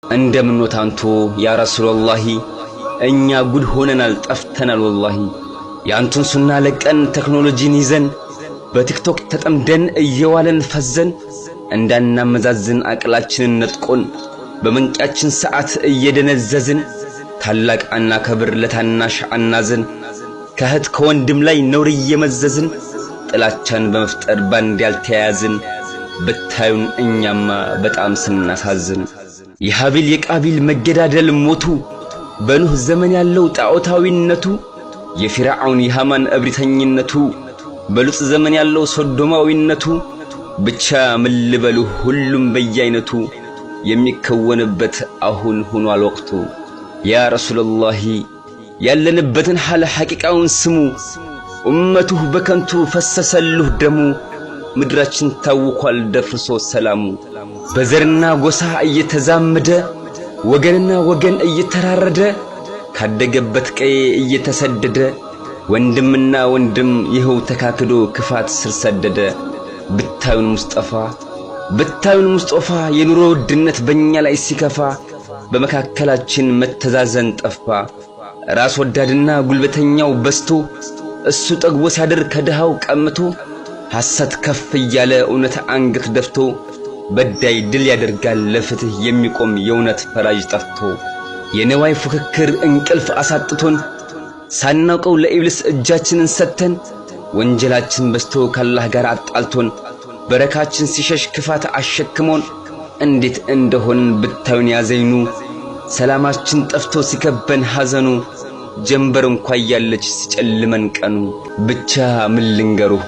እንደምንወት አንቱ ያ ረሱላላህ እኛ ጉድ ሆነናል ጠፍተናል ወላሂ ያንቱን ሱና ለቀን ቴክኖሎጂን ይዘን በቲክቶክ ተጠምደን እየዋለን ፈዘን እንዳናመዛዝን አቅላችንን ነጥቆን በመንቂያችን ሰዓት እየደነዘዝን ታላቅ አናከብር ለታናሽ አናዘን ከእህት ከወንድም ላይ ነውር እየመዘዝን ጥላቻን በመፍጠር ባንድ ያልተያያዝን ብታዩን እኛማ በጣም ስናሳዝን የሃቢል የቃቢል መገዳደል ሞቱ በኑህ ዘመን ያለው ጣዖታዊነቱ የፊርዓውን የሃማን እብሪተኝነቱ በሉጥ ዘመን ያለው ሶዶማዊነቱ ብቻ ምን ልበሉ ሁሉም በየአይነቱ የሚከወንበት አሁን ሆኗል ወቅቱ ያ ረሱላላህ ያለንበትን ሐለ ሐቂቃውን ስሙ ኡመቱህ በከንቱ ፈሰሰልህ ደሙ ምድራችን ታውኳል ደፍርሶ ሰላሙ በዘርና ጎሳ እየተዛመደ ወገንና ወገን እየተራረደ ካደገበት ቀዬ እየተሰደደ ወንድምና ወንድም ይኸው ተካክዶ ክፋት ስር ሰደደ ብታዩን ሙስጠፋ የኑሮ ውድነት በእኛ ላይ ሲከፋ በመካከላችን መተዛዘን ጠፋ ራስ ወዳድና ጉልበተኛው በስቶ እሱ ጠግቦ ሲያደር ከድሃው ቀምቶ ሐሰት ከፍ እያለ እውነት አንገት ደፍቶ በዳይ ድል ያደርጋል ለፍትህ የሚቆም የእውነት ፈራጅ ጠፍቶ የነዋይ ፉክክር እንቅልፍ አሳጥቶን ሳናውቀው ለኢብሊስ እጃችንን ሰተን ወንጀላችን በስቶ ከአላህ ጋር አጣልቶን በረካችን ሲሸሽ ክፋት አሸክሞን እንዴት እንደሆን ብታዩን ያዘይኑ ሰላማችን ጠፍቶ ሲከበን ሐዘኑ ጀንበር እንኳን ያለች ሲጨልመን ቀኑ ብቻ ምን ልንገሩህ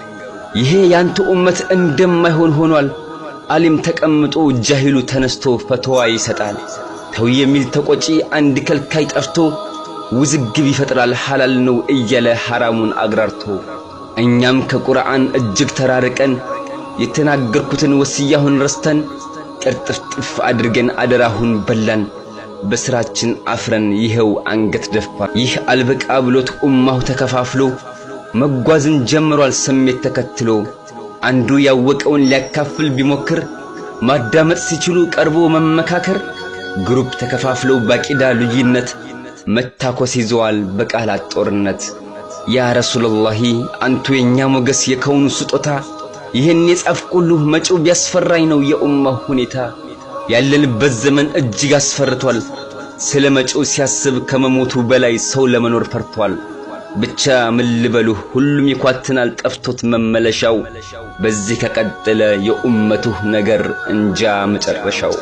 ይሄ ያንተ ኡመት እንደማይሆን ሆኗል ዓሊም ተቀምጦ ጃሂሉ ተነስቶ ፈትዋ ይሰጣል ተው የሚል ተቆጪ አንድ ከልካይ ጠፍቶ ውዝግብ ይፈጥራል ሐላል ነው እያለ ሐራሙን አግራርቶ እኛም ከቁርአን እጅግ ተራርቀን የተናገርኩትን ወስያሁን ረስተን ቅርጥፍጥፍ አድርገን አደራሁን በላን በስራችን አፍረን ይሄው አንገት ደፋ ይህ አልበቃ ብሎት ኡማው ተከፋፍሎ መጓዝን ጀምሯል ስሜት ተከትሎ አንዱ ያወቀውን ሊያካፍል ቢሞክር ማዳመጥ ሲችሉ ቀርቦ መመካከር ግሩፕ ተከፋፍለው ባቂዳ ልዩነት መታኮስ ይዘዋል በቃላት ጦርነት ያ ረሱላላህ አንቱ የኛ ሞገስ የከውኑ ስጦታ ይሄን የጻፍኩልህ መጪው ቢያስፈራኝ ነው የኡማው ሁኔታ ያለንበት ዘመን እጅግ አስፈርቷል ስለ መጪው ሲያስብ ከመሞቱ በላይ ሰው ለመኖር ፈርቷል ብቻ ምን ልበሉ ሁሉም ይኳትናል ጠፍቶት መመለሻው በዚህ ከቀጠለ የኡመቱ ነገር እንጃ መጨረሻው